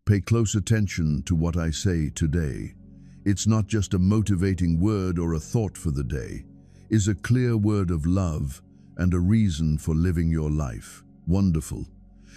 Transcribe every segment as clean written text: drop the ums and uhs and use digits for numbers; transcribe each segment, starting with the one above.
Pay close attention to what I say today. It's not just a motivating word or a thought for the day. It's a clear word of love and a reason for living your life. Wonderful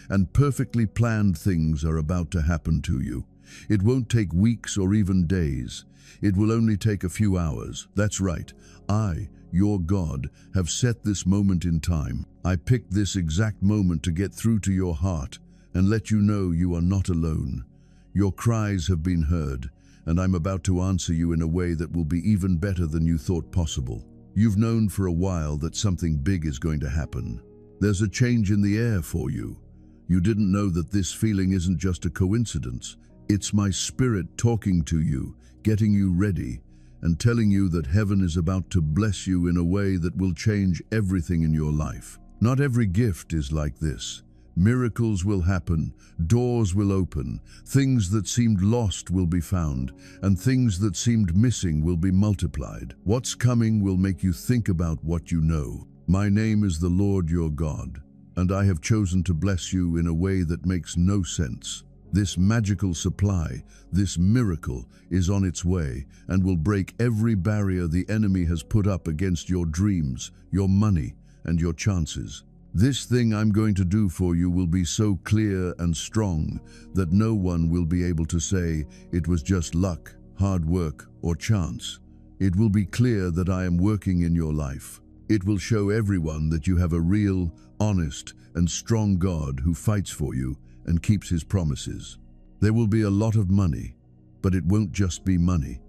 and perfectly planned things are about to happen to you. It won't take weeks or even days. It will only take a few hours. That's right. I, your God, have set this moment in time. I picked this exact moment to get through to your heart and let you know you are not alone. Your cries have been heard, and I'm about to answer you in a way that will be even better than you thought possible. You've known for a while that something big is going to happen. There's a change in the air for you. You didn't know that this feeling isn't just a coincidence. It's my spirit talking to you, getting you ready, and telling you that heaven is about to bless you in a way that will change everything in your life. Not every gift is like this. Miracles will happen, doors will open, things that seemed lost will be found, and things that seemed missing will be multiplied. What's coming will make you think about what you know. My name is the Lord your God, and I have chosen to bless you in a way that makes no sense. This magical supply, this miracle, is on its way and will break every barrier the enemy has put up against your dreams, your money, and your chances. This thing I'm going to do for you will be so clear and strong that no one will be able to say it was just luck, hard work, or chance. It will be clear that I am working in your life. It will show everyone that you have a real, honest, and strong God who fights for you and keeps his promises. There will be a lot of money, but it won't just be money.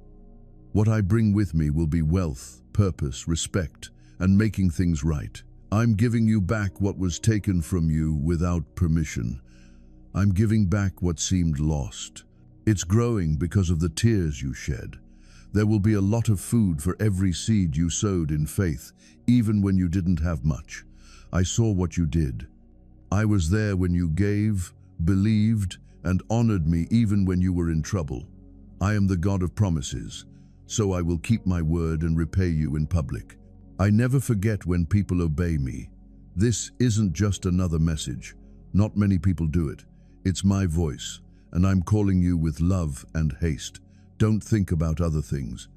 What I bring with me will be wealth, purpose, respect, and making things right. I'm giving you back what was taken from you without permission. I'm giving back what seemed lost. It's growing because of the tears you shed. There will be a lot of food for every seed you sowed in faith, even when you didn't have much. I saw what you did. I was there when you gave, believed, and honored me even when you were in trouble. I am the God of promises, so I will keep my word and repay you in public. I never forget when people obey me. This isn't just another message. Not many people do it. It's my voice, and I'm calling you with love and haste. Don't think about other things.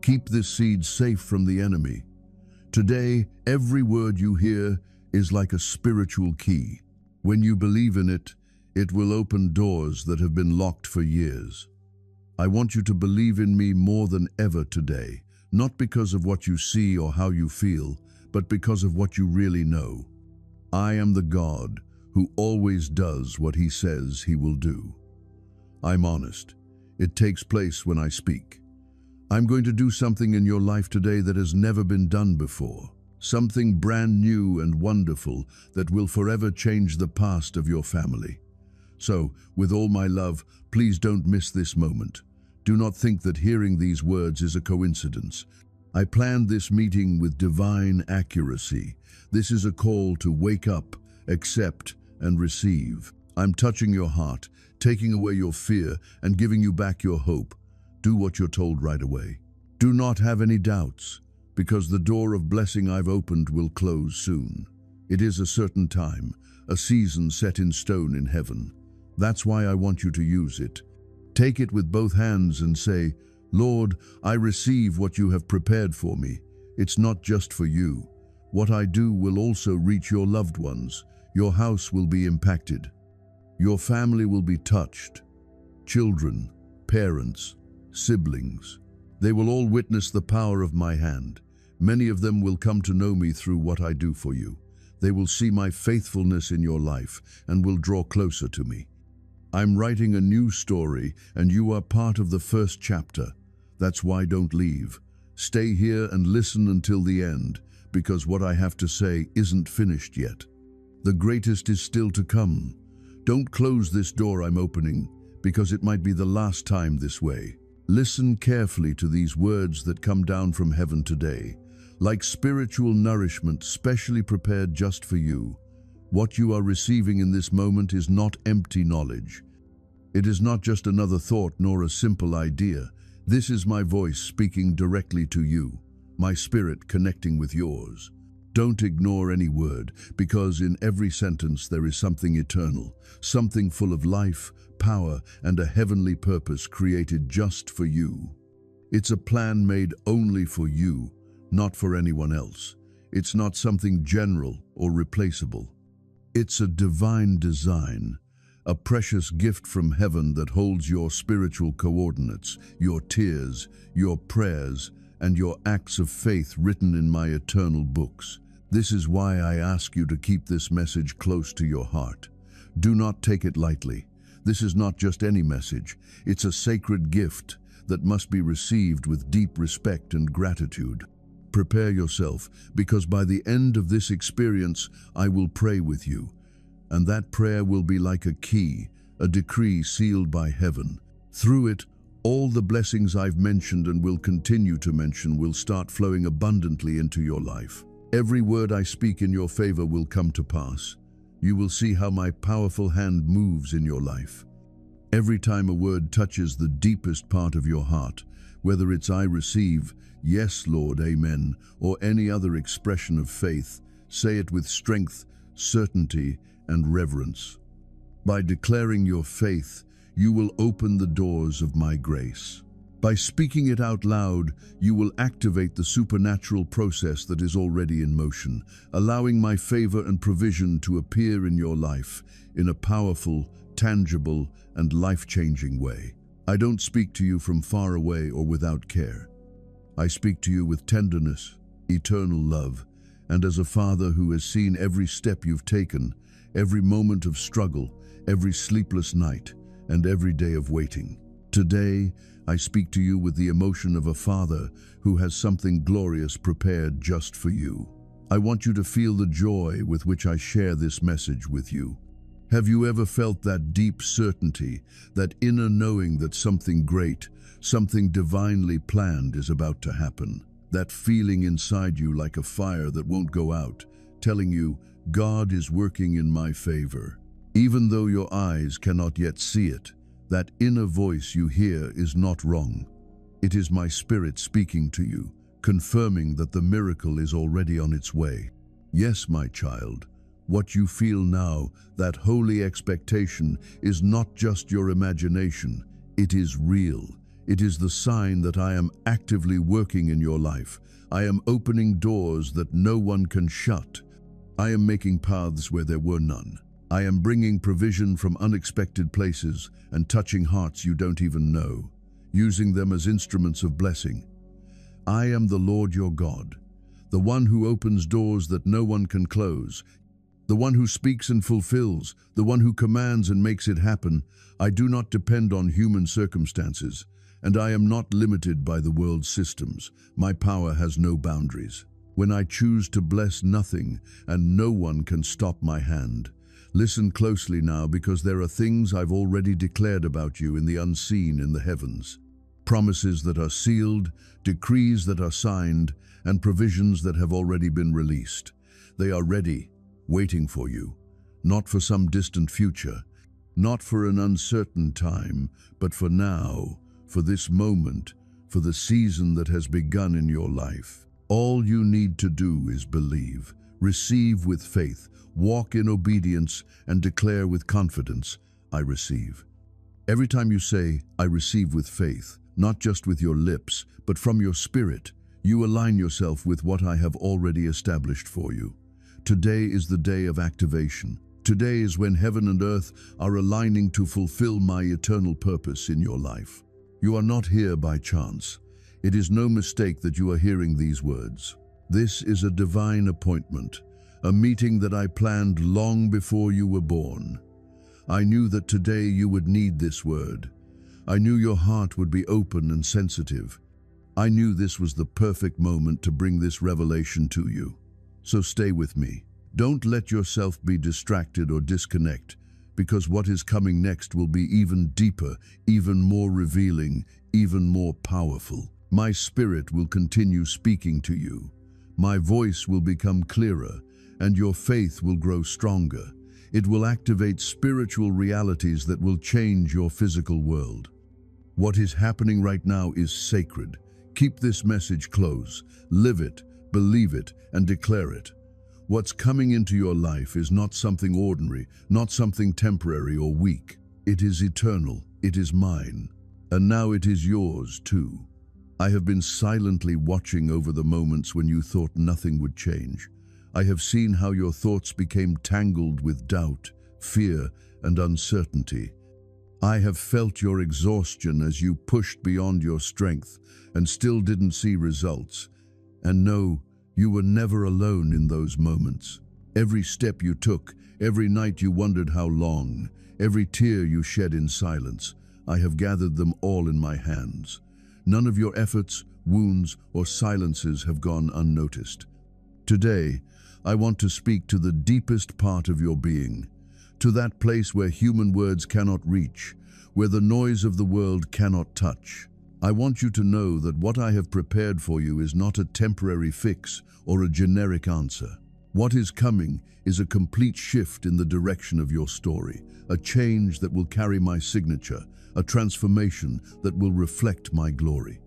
Keep this seed safe from the enemy. Today, every word you hear is like a spiritual key. When you believe in it, it will open doors that have been locked for years. I want you to believe in me more than ever today. Not because of what you see or how you feel, but because of what you really know. I am the God who always does what he says he will do. I'm honest. It takes place when I speak. I'm going to do something in your life today that has never been done before. Something brand new and wonderful that will forever change the past of your family. So, with all my love, please don't miss this moment. Do not think that hearing these words is a coincidence. I planned this meeting with divine accuracy. This is a call to wake up, accept, and receive. I'm touching your heart, taking away your fear, and giving you back your hope. Do what you're told right away. Do not have any doubts, because the door of blessing I've opened will close soon. It is a certain time, a season set in stone in heaven. That's why I want you to use it. Take it with both hands and say, Lord, I receive what you have prepared for me. It's not just for you. What I do will also reach your loved ones. Your house will be impacted. Your family will be touched. Children, parents, siblings. They will all witness the power of my hand. Many of them will come to know me through what I do for you. They will see my faithfulness in your life and will draw closer to me. I'm writing a new story, and you are part of the first chapter. That's why don't leave. Stay here and listen until the end, because what I have to say isn't finished yet. The greatest is still to come. Don't close this door I'm opening, because it might be the last time this way. Listen carefully to these words that come down from heaven today, like spiritual nourishment specially prepared just for you. What you are receiving in this moment is not empty knowledge. It is not just another thought nor a simple idea. This is my voice speaking directly to you, my spirit connecting with yours. Don't ignore any word, because in every sentence there is something eternal, something full of life, power, and a heavenly purpose created just for you. It's a plan made only for you, not for anyone else. It's not something general or replaceable. It's a divine design, a precious gift from heaven that holds your spiritual coordinates, your tears, your prayers, and your acts of faith written in my eternal books. This is why I ask you to keep this message close to your heart. Do not take it lightly. This is not just any message. It's a sacred gift that must be received with deep respect and gratitude. Prepare yourself, because by the end of this experience, I will pray with you. And that prayer will be like a key, a decree sealed by heaven. Through it, all the blessings I've mentioned and will continue to mention will start flowing abundantly into your life. Every word I speak in your favor will come to pass. You will see how my powerful hand moves in your life. Every time a word touches the deepest part of your heart, whether it's I receive, yes, Lord, amen, or any other expression of faith, say it with strength, certainty, and reverence. By declaring your faith, you will open the doors of my grace. By speaking it out loud, you will activate the supernatural process that is already in motion, allowing my favor and provision to appear in your life in a powerful, tangible, and life-changing way. I don't speak to you from far away or without care. I speak to you with tenderness, eternal love, and as a father who has seen every step you've taken, every moment of struggle, every sleepless night, and every day of waiting. Today, I speak to you with the emotion of a father who has something glorious prepared just for you. I want you to feel the joy with which I share this message with you. Have you ever felt that deep certainty, that inner knowing that something great, something divinely planned is about to happen? That feeling inside you like a fire that won't go out, telling you, God is working in my favor. Even though your eyes cannot yet see it, that inner voice you hear is not wrong. It is my spirit speaking to you, confirming that the miracle is already on its way. Yes, my child, what you feel now, that holy expectation, is not just your imagination. It is real. It is the sign that I am actively working in your life. I am opening doors that no one can shut. I am making paths where there were none. I am bringing provision from unexpected places and touching hearts you don't even know, using them as instruments of blessing. I am the Lord your God, the one who opens doors that no one can close, the one who speaks and fulfills, the one who commands and makes it happen. I do not depend on human circumstances, and I am not limited by the world's systems. My power has no boundaries. When I choose to bless, nothing and no one can stop my hand. Listen closely now, because there are things I've already declared about you in the unseen in the heavens. Promises that are sealed, decrees that are signed, and provisions that have already been released. They are ready, waiting for you, not for some distant future, not for an uncertain time, but for now, for this moment, for the season that has begun in your life. All you need to do is believe, receive with faith, walk in obedience, and declare with confidence, I receive. Every time you say, I receive with faith, not just with your lips, but from your spirit, you align yourself with what I have already established for you. Today is the day of activation. Today is when heaven and earth are aligning to fulfill my eternal purpose in your life. You are not here by chance. It is no mistake that you are hearing these words. This is a divine appointment, a meeting that I planned long before you were born. I knew that today you would need this word. I knew your heart would be open and sensitive. I knew this was the perfect moment to bring this revelation to you. So stay with me. Don't let yourself be distracted or disconnect, because what is coming next will be even deeper, even more revealing, even more powerful. My spirit will continue speaking to you. My voice will become clearer, and your faith will grow stronger. It will activate spiritual realities that will change your physical world. What is happening right now is sacred. Keep this message close. Live it, believe it, and declare it. What's coming into your life is not something ordinary, not something temporary or weak. It is eternal, it is mine, and now it is yours too. I have been silently watching over the moments when you thought nothing would change. I have seen how your thoughts became tangled with doubt, fear, and uncertainty. I have felt your exhaustion as you pushed beyond your strength and still didn't see results. And no, you were never alone in those moments. Every step you took, every night you wondered how long, every tear you shed in silence, I have gathered them all in my hands. None of your efforts, wounds, or silences have gone unnoticed. Today, I want to speak to the deepest part of your being, to that place where human words cannot reach, where the noise of the world cannot touch. I want you to know that what I have prepared for you is not a temporary fix or a generic answer. What is coming is a complete shift in the direction of your story, a change that will carry my signature, a transformation that will reflect my glory.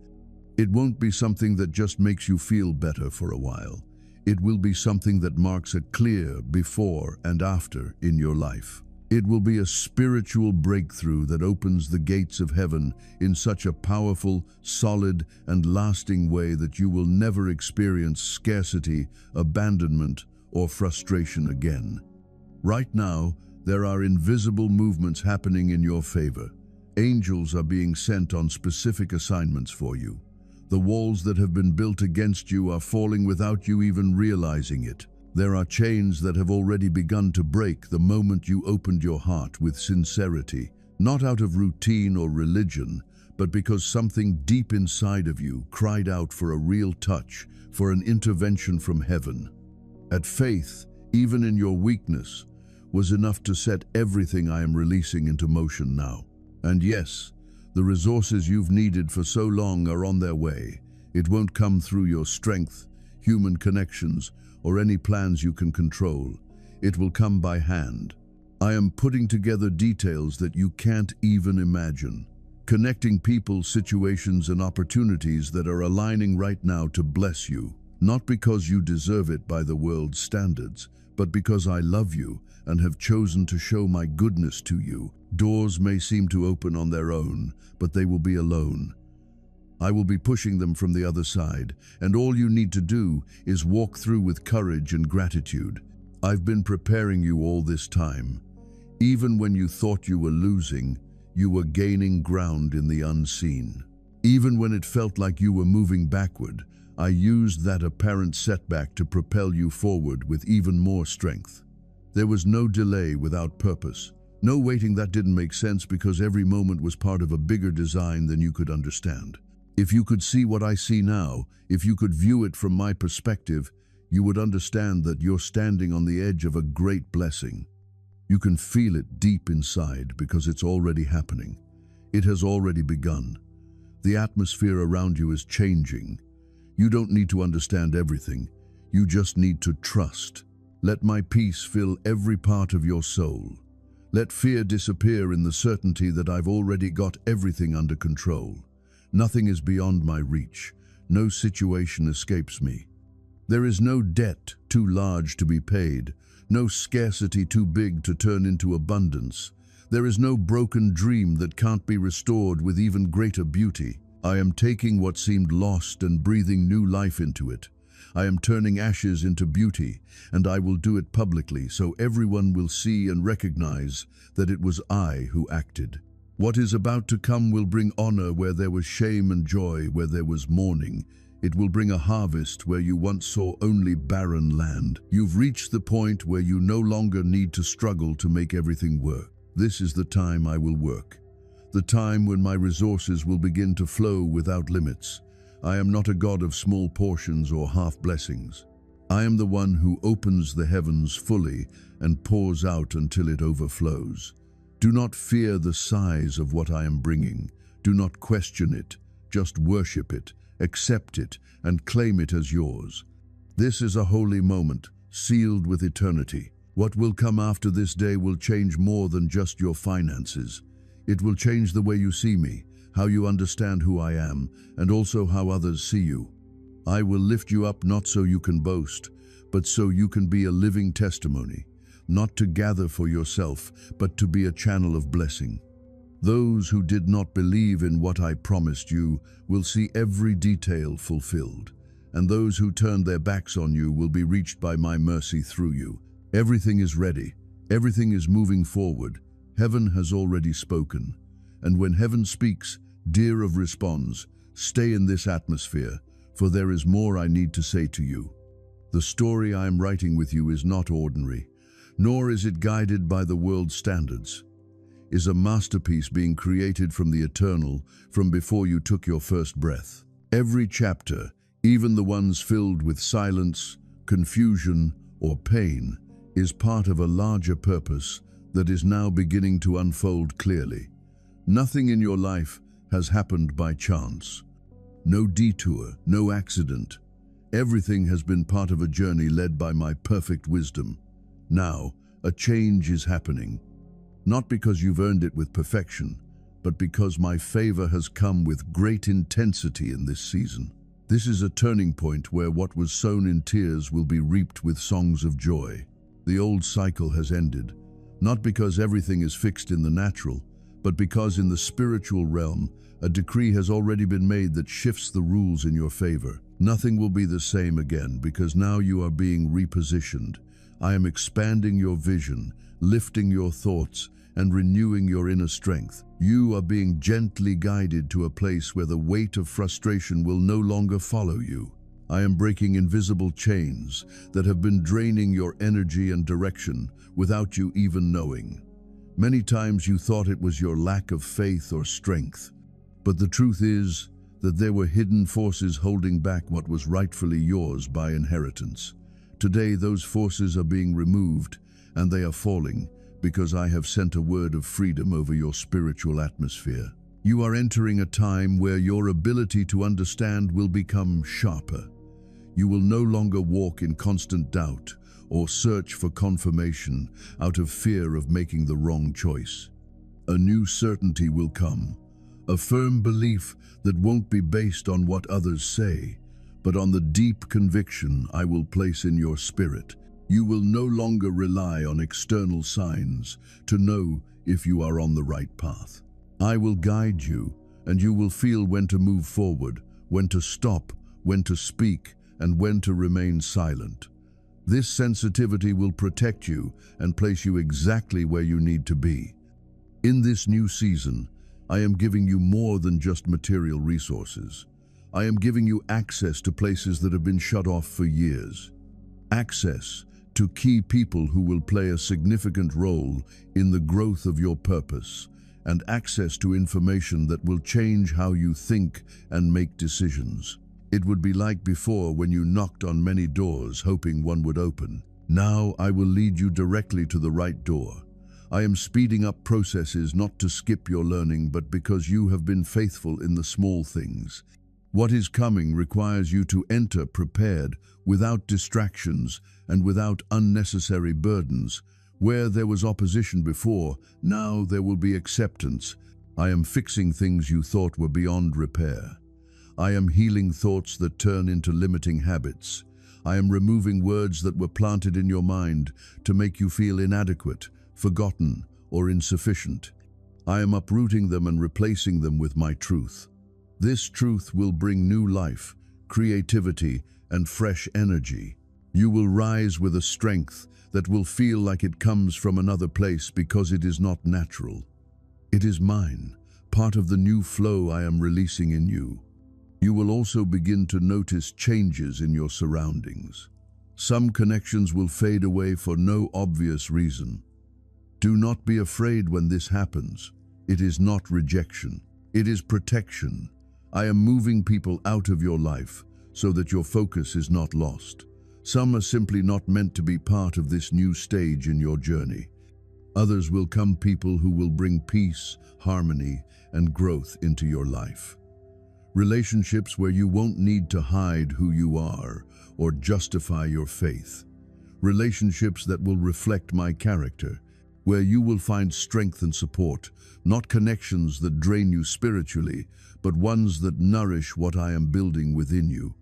It won't be something that just makes you feel better for a while. It will be something that marks a clear before and after in your life. It will be a spiritual breakthrough that opens the gates of heaven in such a powerful, solid, and lasting way that you will never experience scarcity, abandonment, or frustration again. Right now, there are invisible movements happening in your favor. Angels are being sent on specific assignments for you. The walls that have been built against you are falling without you even realizing it. There are chains that have already begun to break the moment you opened your heart with sincerity, not out of routine or religion, but because something deep inside of you cried out for a real touch, for an intervention from heaven. At faith, even in your weakness, was enough to set everything I am releasing into motion now. And yes, the resources you've needed for so long are on their way. It won't come through your strength, human connections, or any plans you can control. It will come by hand. I am putting together details that you can't even imagine, connecting people, situations, and opportunities that are aligning right now to bless you, not because you deserve it by the world's standards, but because I love you and have chosen to show my goodness to you. Doors may seem to open on their own, but they will be alone. I will be pushing them from the other side, and all you need to do is walk through with courage and gratitude. I've been preparing you all this time. Even when you thought you were losing, you were gaining ground in the unseen. Even when it felt like you were moving backward, I used that apparent setback to propel you forward with even more strength. There was no delay without purpose. No waiting that didn't make sense because every moment was part of a bigger design than you could understand. If you could see what I see now, if you could view it from my perspective, you would understand that you're standing on the edge of a great blessing. You can feel it deep inside because it's already happening. It has already begun. The atmosphere around you is changing. You don't need to understand everything. You just need to trust. Let my peace fill every part of your soul. Let fear disappear in the certainty that I've already got everything under control. Nothing is beyond my reach. No situation escapes me. There is no debt too large to be paid, no scarcity too big to turn into abundance. There is no broken dream that can't be restored with even greater beauty. I am taking what seemed lost and breathing new life into it. I am turning ashes into beauty, and I will do it publicly so everyone will see and recognize that it was I who acted. What is about to come will bring honor where there was shame and joy where there was mourning. It will bring a harvest where you once saw only barren land. You've reached the point where you no longer need to struggle to make everything work. This is the time I will work. The time when my resources will begin to flow without limits. I am not a God of small portions or half blessings. I am the one who opens the heavens fully and pours out until it overflows. Do not fear the size of what I am bringing. Do not question it. Just worship it, accept it, and claim it as yours. This is a holy moment, sealed with eternity. What will come after this day will change more than just your finances. It will change the way you see me, how you understand who I am, and also how others see you. I will lift you up not so you can boast, but so you can be a living testimony, not to gather for yourself, but to be a channel of blessing. Those who did not believe in what I promised you will see every detail fulfilled, and those who turned their backs on you will be reached by my mercy through you. Everything is ready. Everything is moving forward. Heaven has already spoken. And when heaven speaks, dear of responds, stay in this atmosphere, for there is more I need to say to you. The story I am writing with you is not ordinary, nor is it guided by the world's standards. It is a masterpiece being created from the eternal, from before you took your first breath. Every chapter, even the ones filled with silence, confusion, or pain, is part of a larger purpose that is now beginning to unfold clearly. Nothing in your life has happened by chance. No detour, no accident. Everything has been part of a journey led by my perfect wisdom. Now, a change is happening. Not because you've earned it with perfection, but because my favor has come with great intensity in this season. This is a turning point where what was sown in tears will be reaped with songs of joy. The old cycle has ended, not because everything is fixed in the natural, but because in the spiritual realm, a decree has already been made that shifts the rules in your favor. Nothing will be the same again because now you are being repositioned. I am expanding your vision, lifting your thoughts, and renewing your inner strength. You are being gently guided to a place where the weight of frustration will no longer follow you. I am breaking invisible chains that have been draining your energy and direction without you even knowing. Many times you thought it was your lack of faith or strength, but the truth is that there were hidden forces holding back what was rightfully yours by inheritance. Today those forces are being removed, and they are falling because I have sent a word of freedom over your spiritual atmosphere. You are entering a time where your ability to understand will become sharper. You will no longer walk in constant doubt or search for confirmation out of fear of making the wrong choice. A new certainty will come, a firm belief that won't be based on what others say, but on the deep conviction I will place in your spirit. You will no longer rely on external signs to know if you are on the right path. I will guide you, and you will feel when to move forward, when to stop, when to speak, and when to remain silent. This sensitivity will protect you and place you exactly where you need to be. In this new season, I am giving you more than just material resources. I am giving you access to places that have been shut off for years. Access to key people who will play a significant role in the growth of your purpose, and access to information that will change how you think and make decisions. It would be like before when you knocked on many doors hoping one would open. Now I will lead you directly to the right door. I am speeding up processes not to skip your learning, but because you have been faithful in the small things. What is coming requires you to enter prepared, without distractions and without unnecessary burdens. Where there was opposition before, now there will be acceptance. I am fixing things you thought were beyond repair. I am healing thoughts that turn into limiting habits. I am removing words that were planted in your mind to make you feel inadequate, forgotten, or insufficient. I am uprooting them and replacing them with my truth. This truth will bring new life, creativity, and fresh energy. You will rise with a strength that will feel like it comes from another place because it is not natural. It is mine, part of the new flow I am releasing in you. You will also begin to notice changes in your surroundings. Some connections will fade away for no obvious reason. Do not be afraid when this happens. It is not rejection. It is protection. I am moving people out of your life so that your focus is not lost. Some are simply not meant to be part of this new stage in your journey. Others will come people who will bring peace, harmony, and growth into your life. Relationships where you won't need to hide who you are or justify your faith. Relationships that will reflect my character, where you will find strength and support, not connections that drain you spiritually, but ones that nourish what I am building within you.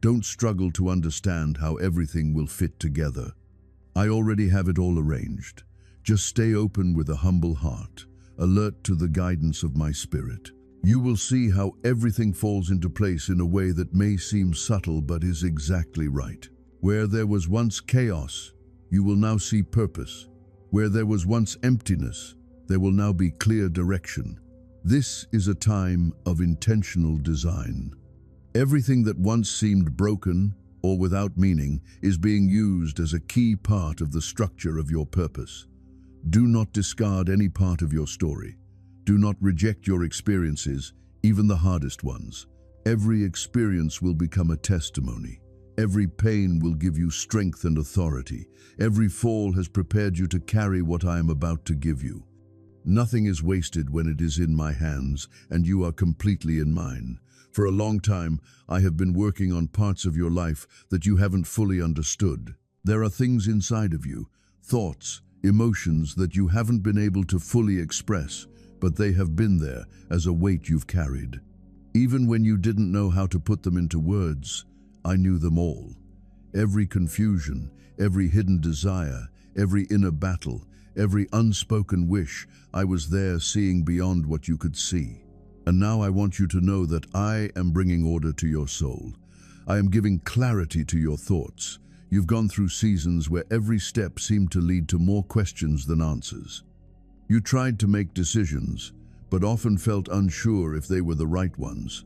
Don't struggle to understand how everything will fit together. I already have it all arranged. Just stay open with a humble heart, alert to the guidance of my spirit. You will see how everything falls into place in a way that may seem subtle but is exactly right. Where there was once chaos, you will now see purpose. Where there was once emptiness, there will now be clear direction. This is a time of intentional design. Everything that once seemed broken or without meaning is being used as a key part of the structure of your purpose. Do not discard any part of your story. Do not reject your experiences, even the hardest ones. Every experience will become a testimony. Every pain will give you strength and authority. Every fall has prepared you to carry what I am about to give you. Nothing is wasted when it is in my hands, and you are completely in mine. For a long time, I have been working on parts of your life that you haven't fully understood. There are things inside of you, thoughts, emotions that you haven't been able to fully express, but they have been there as a weight you've carried. Even when you didn't know how to put them into words, I knew them all. Every confusion, every hidden desire, every inner battle, every unspoken wish, I was there seeing beyond what you could see. And now I want you to know that I am bringing order to your soul. I am giving clarity to your thoughts. You've gone through seasons where every step seemed to lead to more questions than answers. You tried to make decisions, but often felt unsure if they were the right ones.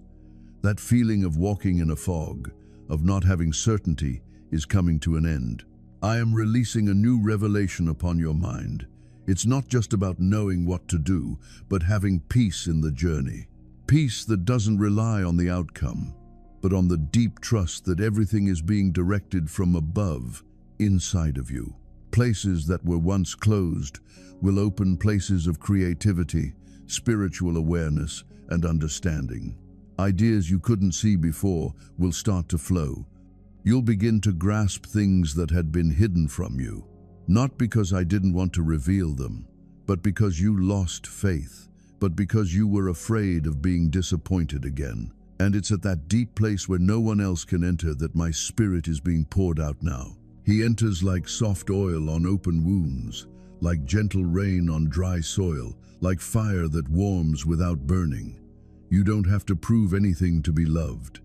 That feeling of walking in a fog, of not having certainty, is coming to an end. I am releasing a new revelation upon your mind. It's not just about knowing what to do, but having peace in the journey. Peace that doesn't rely on the outcome, but on the deep trust that everything is being directed from above, inside of you. Places that were once closed will open places of creativity, spiritual awareness, and understanding. Ideas you couldn't see before will start to flow. You'll begin to grasp things that had been hidden from you. Not because I didn't want to reveal them, but because you lost faith, but because you were afraid of being disappointed again. And it's at that deep place where no one else can enter that my spirit is being poured out now. He enters like soft oil on open wounds, like gentle rain on dry soil, like fire that warms without burning. You don't have to prove anything to be loved.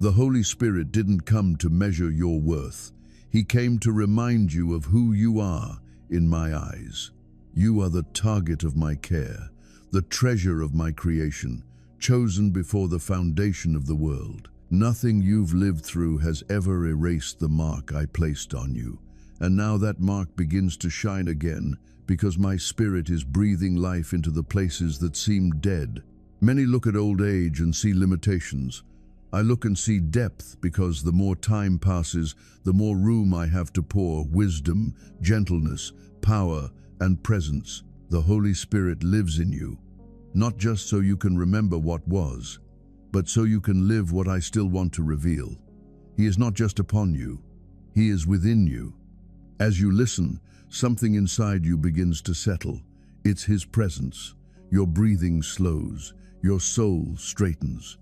The Holy Spirit didn't come to measure your worth. He came to remind you of who you are in my eyes. You are the target of my care, the treasure of my creation, chosen before the foundation of the world. Nothing you've lived through has ever erased the mark I placed on you. And now that mark begins to shine again because my spirit is breathing life into the places that seemed dead. Many look at old age and see limitations. I look and see depth because the more time passes, the more room I have to pour wisdom, gentleness, power, and presence. The Holy Spirit lives in you, not just so you can remember what was, but so you can live what I still want to reveal. He is not just upon you, He is within you. As you listen, something inside you begins to settle. It's His presence. Your breathing slows, your soul straightens.